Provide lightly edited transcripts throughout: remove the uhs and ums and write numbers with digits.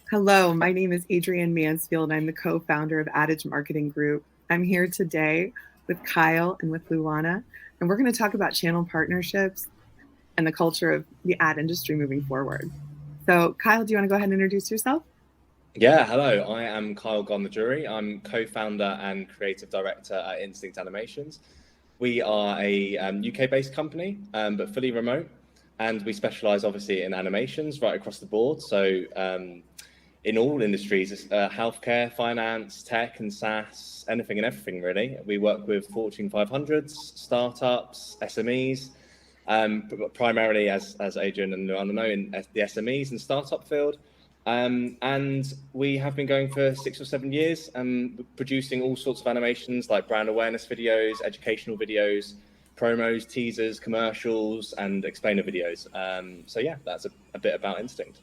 Hello, my name is Adrienne Mansfield. I'm the co-founder of Adage Marketing Group. I'm here today with Kyle and with Luana, and we're going to talk about channel partnerships and the culture of the ad industry moving forward. So, Kyle, do you want to go ahead and introduce yourself? Yeah, hello. I am Kyle Gondajuri. I'm co-founder and creative director at Instinct Animations. We are a UK-based company, but fully remote, and we specialize obviously in animations right across the board. So in all industries, healthcare, finance, tech, and SaaS, anything and everything really. We work with Fortune 500s, startups, SMEs, but primarily as Adrian and Luana know, in the SMEs and startup field. And we have been going for 6 or 7 years, producing all sorts of animations like brand awareness videos, educational videos, promos, teasers, commercials, and explainer videos. So yeah, that's a bit about Instinct.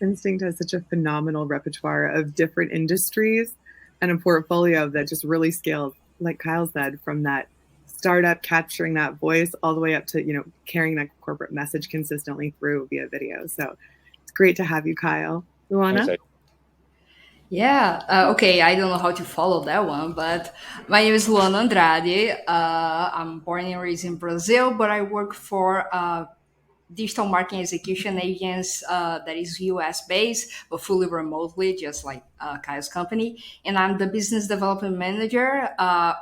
Instinct has such a phenomenal repertoire of different industries and a portfolio that just really scales, like Kyle said, from that startup capturing that voice all the way up to, carrying that corporate message consistently through via video. So it's great to have you, Kyle. Thanks, Luana? Adrian. Yeah, okay, I don't know how to follow that one, but my name is Luana Andrade. I'm born and raised in Brazil, but I work for digital marketing execution agents that is US based, but fully remotely, just like Kyle's company. And I'm the business development manager.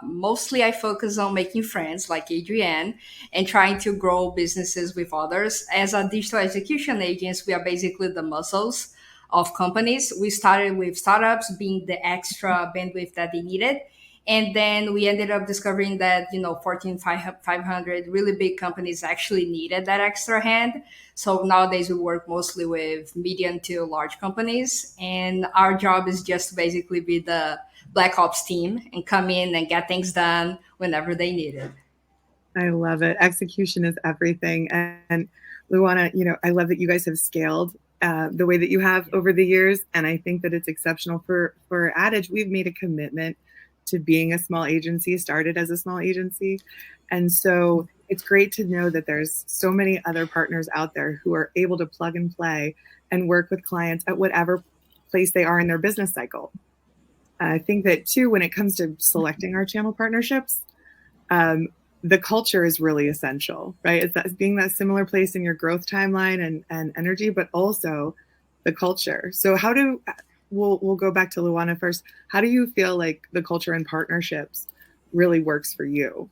Mostly I focus on making friends like Adrienne and trying to grow businesses with others. As a digital execution agents, we are basically the muscles of companies. We started with startups being the extra bandwidth that they needed. And then we ended up discovering that, Fortune 500 really big companies actually needed that extra hand. So nowadays we work mostly with medium to large companies. And our job is just to basically be the Black Ops team and come in and get things done whenever they need it. I love it. Execution is everything. And Luana, I love that you guys have scaled the way that you have over the years. And I think that it's exceptional for Adage. We've made a commitment to being a small agency, started as a small agency. And so it's great to know that there's so many other partners out there who are able to plug and play and work with clients at whatever place they are in their business cycle. I think that too, when it comes to selecting our channel partnerships, the culture is really essential, right? It's that being that similar place in your growth timeline and energy, but also the culture. So we'll go back to Luana first. How do you feel like the culture and partnerships really works for you?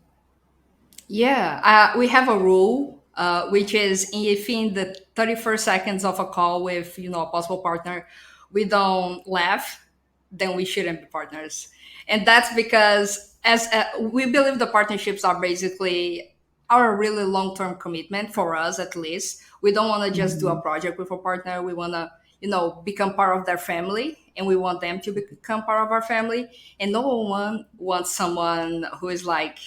Yeah, we have a rule, which is if in the 31st seconds of a call with a possible partner, we don't laugh, then we shouldn't be partners. And that's because as we believe the partnerships are basically are a really long-term commitment for us, at least. We don't want to just do a project with a partner. We want to become part of their family, and we want them to become part of our family. And no one wants someone who is like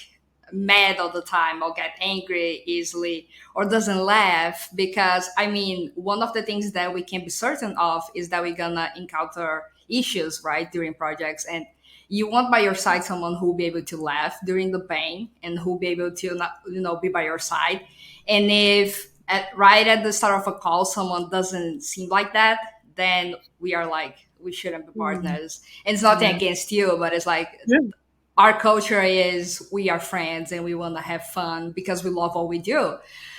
mad all the time or get angry easily or doesn't laugh, because I mean, one of the things that we can be certain of is that we're gonna encounter issues, right, during projects. And you want by your side someone who will be able to laugh during the pain and who will be able to not, be by your side. And if right at the start of a call someone doesn't seem like that, then we are like, we shouldn't be partners. And it's nothing against you, but it's like, Yeah. our culture is we are friends and we want to have fun because we love what we do.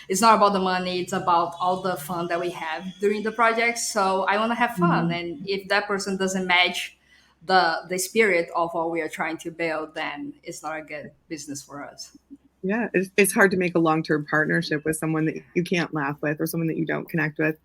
It's not about the money, it's about all the fun that we have during the project. So I want to have fun. And if that person doesn't match the spirit of what we are trying to build, then it's not a good business for us. Yeah, it's hard to make a long-term partnership with someone that you can't laugh with or someone that you don't connect with.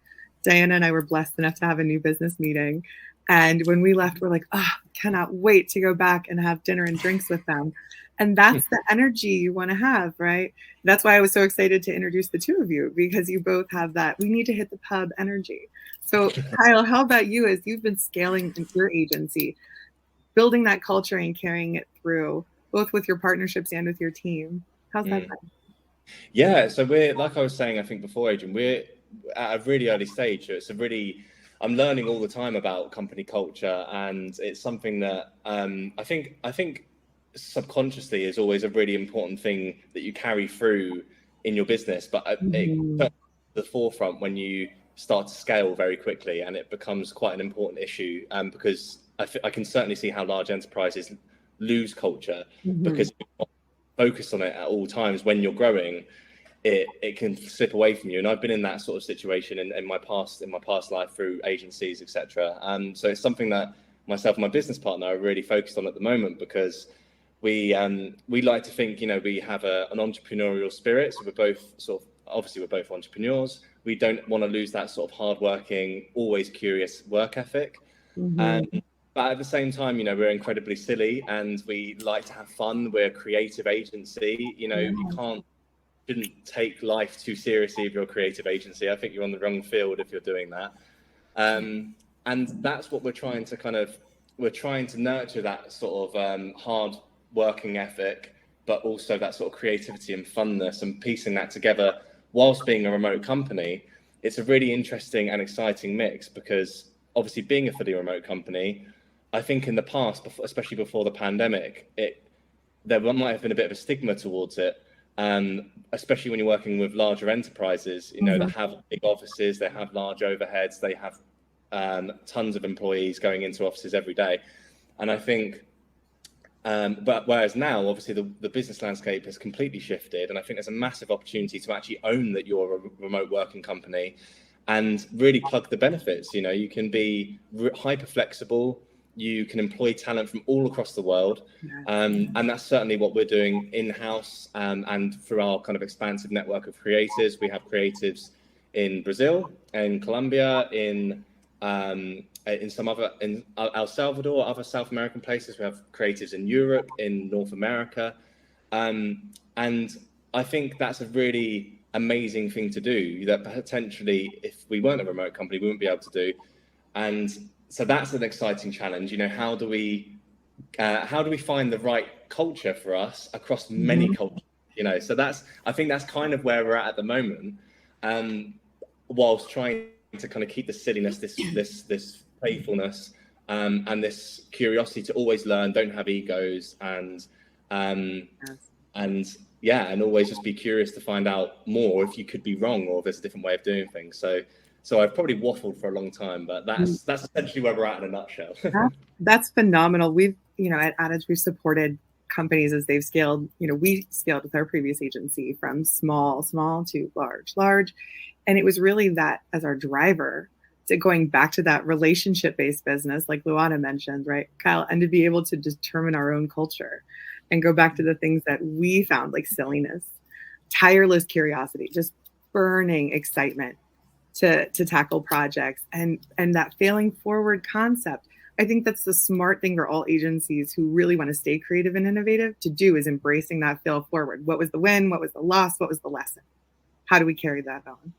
Diana and I were blessed enough to have a new business meeting. And when we left, we're like, oh, cannot wait to go back and have dinner and drinks with them. And that's the energy you want to have, right? That's why I was so excited to introduce the two of you, because you both have that. We need to hit the pub energy. So, Kyle, how about you as you've been scaling your agency, building that culture and carrying it through, both with your partnerships and with your team? How's that been? Yeah, so we're, like I was saying, I think before, Adrian, we're at a really early stage. So I'm learning all the time about company culture, and it's something that I think subconsciously is always a really important thing that you carry through in your business. But it comes to the forefront when you start to scale very quickly, and it becomes quite an important issue, because I can certainly see how large enterprises lose culture because you're not focused on it at all times. When you're growing, it can slip away from you, and I've been in that sort of situation in my past life through agencies, etc. So it's something that myself and my business partner are really focused on at the moment, because we like to think, we have an entrepreneurial spirit. So we're both entrepreneurs. We don't want to lose that sort of hardworking, always curious work ethic. But at the same time, we're incredibly silly and we like to have fun. We're a creative agency. You shouldn't take life too seriously if you're a creative agency. I think you're on the wrong field if you're doing that. And that's what we're trying to nurture, that sort of hard working ethic, but also that sort of creativity and funness, and piecing that together whilst being a remote company. It's a really interesting and exciting mix, because obviously being a fully remote company, I think in the past, especially before the pandemic, there might have been a bit of a stigma towards it, especially when you're working with larger enterprises, that have big offices, they have large overheads, they have tons of employees going into offices every day. And I think, but whereas now, obviously, the business landscape has completely shifted, and I think there's a massive opportunity to actually own that you're a remote working company and really plug the benefits. You can be hyper flexible. You can employ talent from all across the world. And that's certainly what we're doing in-house, and through our kind of expansive network of creators. We have creatives in Brazil, in Colombia, in El Salvador, other South American places. We have creatives in Europe, in North America. And I think that's a really amazing thing to do, that potentially, if we weren't a remote company, we wouldn't be able to do. And so that's an exciting challenge. How do we find the right culture for us across many cultures? So I think that's kind of where we're at the moment, whilst trying to kind of keep the silliness, this playfulness, and this curiosity to always learn, don't have egos, and always just be curious to find out more if you could be wrong, or if there's a different way of doing things. So I've probably waffled for a long time, but that's essentially where we're at in a nutshell. That's phenomenal. We've, at Adage, we've supported companies as they've scaled. We scaled with our previous agency from small to large. And it was really that as our driver to going back to that relationship-based business, like Luana mentioned, right, Kyle, and to be able to determine our own culture and go back to the things that we found, like silliness, tireless curiosity, just burning excitement to tackle projects, and that failing forward concept. I think that's the smart thing for all agencies who really want to stay creative and innovative to do, is embracing that fail forward. What was the win? What was the loss? What was the lesson? How do we carry that on?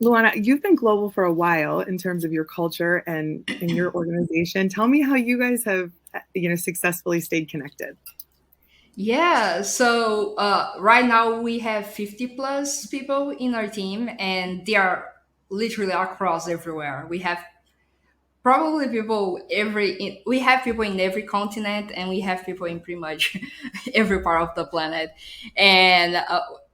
Luana, you've been global for a while in terms of your culture and in your organization. Tell me how you guys have, successfully stayed connected. Yeah, so right now we have 50 plus people in our team, and they are literally across everywhere. We have probably we have people in every continent, and we have people in pretty much every part of the planet. And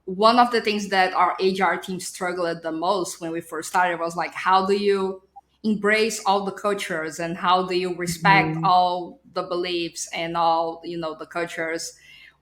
one of the things that our HR team struggled the most when we first started was like, how do you embrace all the cultures, and how do you respect all the beliefs and all the cultures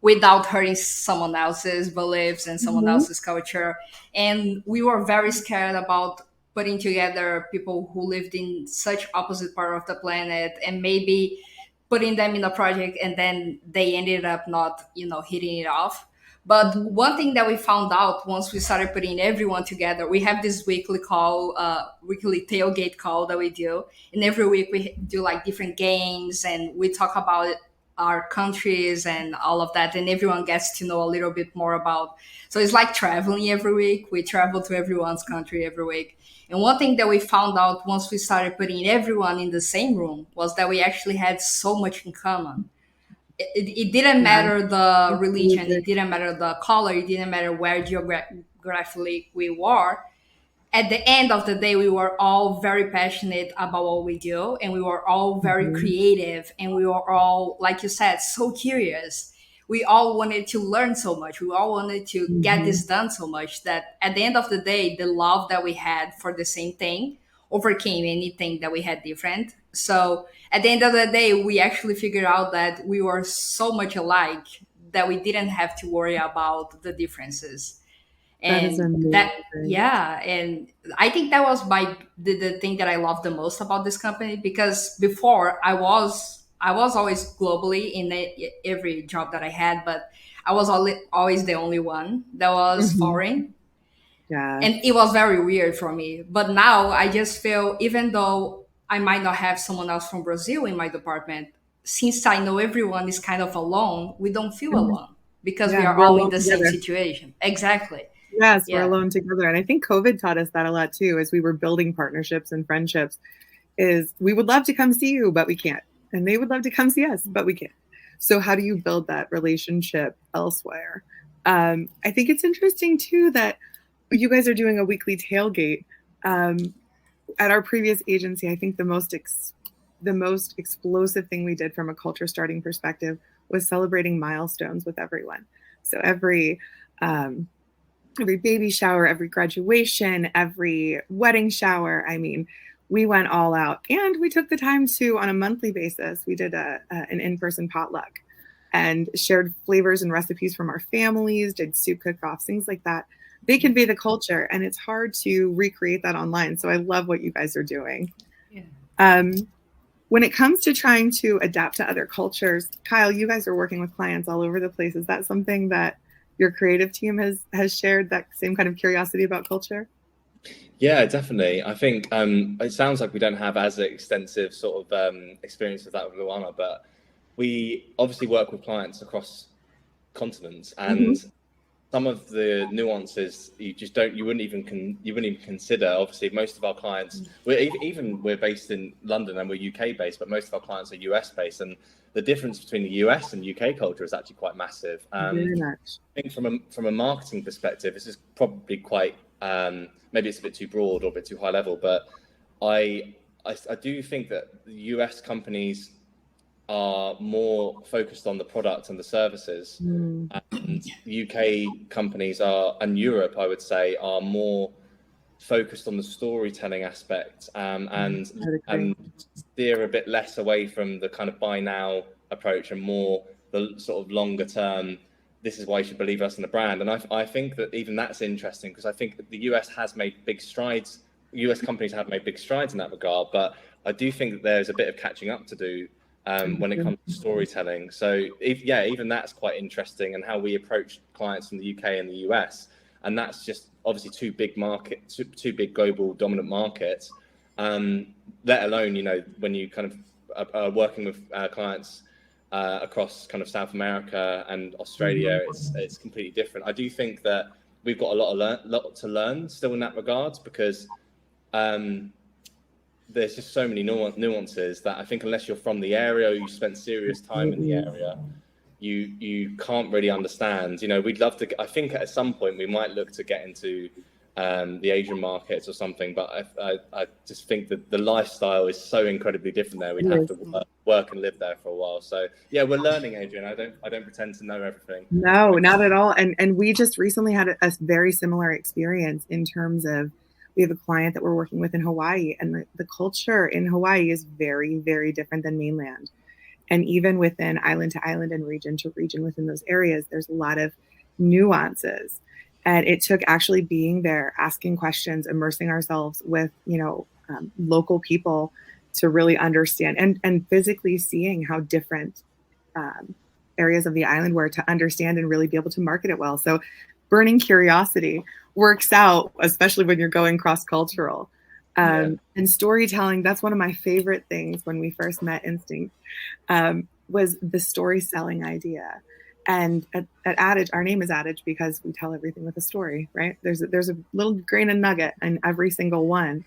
without hurting someone else's beliefs and someone else's culture? And we were very scared about putting together people who lived in such opposite part of the planet, and maybe putting them in a project and then they ended up not hitting it off. But one thing that we found out once we started putting everyone together, we have this weekly tailgate call that we do. And every week we do like different games, and we talk about our countries and all of that. And everyone gets to know a little bit more about. So it's like traveling every week. We travel to everyone's country every week. And one thing that we found out once we started putting everyone in the same room was that we actually had so much in common. It didn't matter the religion, it didn't matter the color, it didn't matter where geographically we were. At the end of the day, we were all very passionate about what we do, and we were all very creative, and we were all, like you said, so curious. we all wanted to learn so much. We all wanted to get this done so much that at the end of the day, the love that we had for the same thing overcame anything that we had different. So at the end of the day, we actually figured out that we were so much alike that we didn't have to worry about the differences. That is And amazing. that, yeah, and I think that was the thing that I love the most about this company, because before I was always globally in every job that I had, but I was always the only one that was foreign, Yeah. and it was very weird for me. But now I just feel, even though I might not have someone else from Brazil in my department, since I know everyone is kind of alone, we don't feel alone because we Yeah, are we're all in alone the same together. situation. Exactly. Yes, we're Yeah. alone together. And I think COVID taught us that a lot too, as we were building partnerships and friendships, is we would love to come see you, but we can't. And they would love to come see us, but we can't. So how do you build that relationship elsewhere? I think it's interesting too that you guys are doing a weekly tailgate. At our previous agency, I think the most explosive thing we did from a culture starting perspective was celebrating milestones with everyone. So every baby shower, every graduation, every wedding shower. I mean, we went all out, and we took the time to, on a monthly basis, we did an in-person potluck and shared flavors and recipes from our families, did soup cook-offs, things like that. They convey the culture, and it's hard to recreate that online. So I love what you guys are doing. Yeah. When it comes to trying to adapt to other cultures, Kyle, you guys are working with clients all over the place. Is that something that your creative team has shared, that same kind of curiosity about culture? Yeah, definitely. I think it sounds like we don't have as extensive sort of experience with that with Luana, but we obviously work with clients across continents, and some of the nuances you wouldn't even consider. Obviously, most of our clients, we're based in London and we're UK based, but most of our clients are US based, and the difference between the US and UK culture is actually quite massive. Very much. I think from a marketing perspective, this is probably quite maybe it's a bit too broad or a bit too high level, but I do think that the US companies are more focused on the product and the services, and UK companies and Europe, I would say, are more focused on the storytelling aspect, and steer a bit less away from the kind of buy now approach and more the sort of longer term. This is why you should believe us in the brand. And I think that even that's interesting, because I think that the US has made big strides. US companies have made big strides in that regard, but I do think that there's a bit of catching up to do when it comes to storytelling. So even that's quite interesting, and how we approach clients from the UK and the US. And that's just obviously two big global dominant markets, let alone, when you kind of are working with clients across kind of South America and Australia, it's completely different. I do think that we've got a lot to learn still in that regard, because there's just so many nuances that I think unless you're from the area or you spent serious time in the area, you can't really understand. We'd love to. I think at some point we might look to get into the Asian markets or something, but I just think that the lifestyle is so incredibly different there. We'd have to work and live there for a while. So yeah, we're learning, Adrienne. I don't pretend to know everything. No, not at all. And we just recently had a very similar experience in terms of, we have a client that we're working with in Hawaii, and the culture in Hawaii is very, very different than mainland. And even within island to island and region to region within those areas, there's a lot of nuances. And it took actually being there, asking questions, immersing ourselves with, local people to really understand, and physically seeing how different areas of the island were, to understand and really be able to market it well. So burning curiosity works out, especially when you're going cross-cultural. And storytelling, that's one of my favorite things when we first met Instinct, was the story selling idea. And at Adage, our name is Adage because we tell everything with a story, right? There's a little grain of nugget in every single one.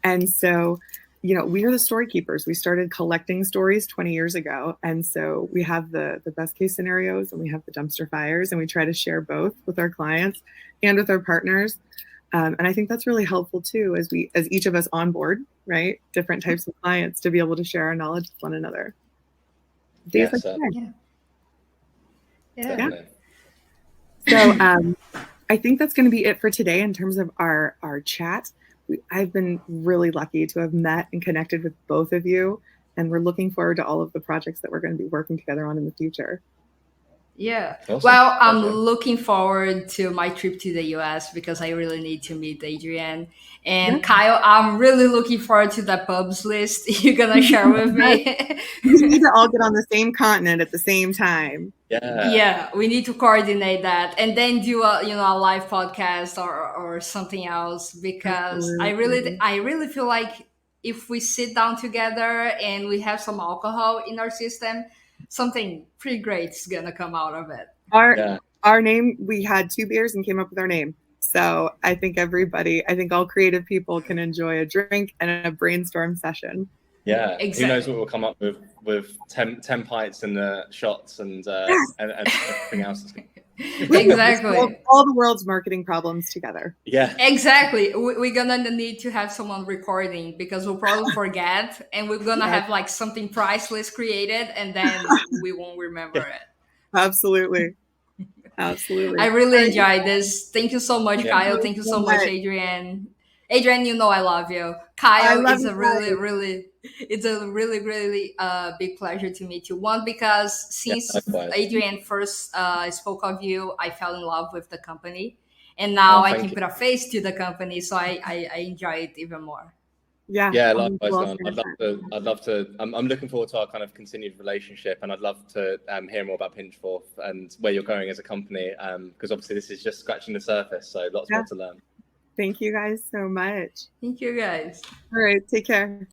And so, we are the story keepers. We started collecting stories 20 years ago. And so we have the best case scenarios, and we have the dumpster fires, and we try to share both with our clients and with our partners. And I think that's really helpful too, as each of us onboard, right, different types of clients, to be able to share our knowledge with one another. Days like today. Yeah. Definitely. So I think that's going to be it for today in terms of our chat. I've been really lucky to have met and connected with both of you, and we're looking forward to all of the projects that we're going to be working together on in the future. Yeah. Awesome. Well, I'm Pleasure. looking forward to my trip to the US because I really need to meet Adrienne. And Yeah. Kyle, I'm really looking forward to the pubs list you're going to share with me. We need to all get on the same continent at the same time. Yeah. Yeah, we need to coordinate that and then do a live podcast or something else because Absolutely. I really feel like if we sit down together and we have some alcohol in our system, something pretty great is gonna come out of it. Our name, we had 2 beers and came up with our name. So I think all creative people can enjoy a drink and a brainstorm session. Yeah. Exactly. Who knows what we'll come up with 10 pints and the shots and everything else. Exactly. All the world's marketing problems together. Yeah. Exactly. We're gonna need to have someone recording because we'll probably forget and we're gonna have like something priceless created and then we won't remember it. Absolutely. Absolutely. I really enjoyed this. Thank you so much, Yeah. Kyle. Thank you so much, Adrienne. Adrienne, you know I love you. Kyle, it's a really big pleasure to meet you. One, because since Adrienne first spoke of you, I fell in love with the company. And now I can put a face to the company, so I enjoy it even more. Yeah, likewise. I'd love to. I'm looking forward to our kind of continued relationship, and I'd love to hear more about Pinchforth and where you're going as a company. Because obviously this is just scratching the surface, so lots more to learn. Thank you guys so much. Thank you guys. All right, take care.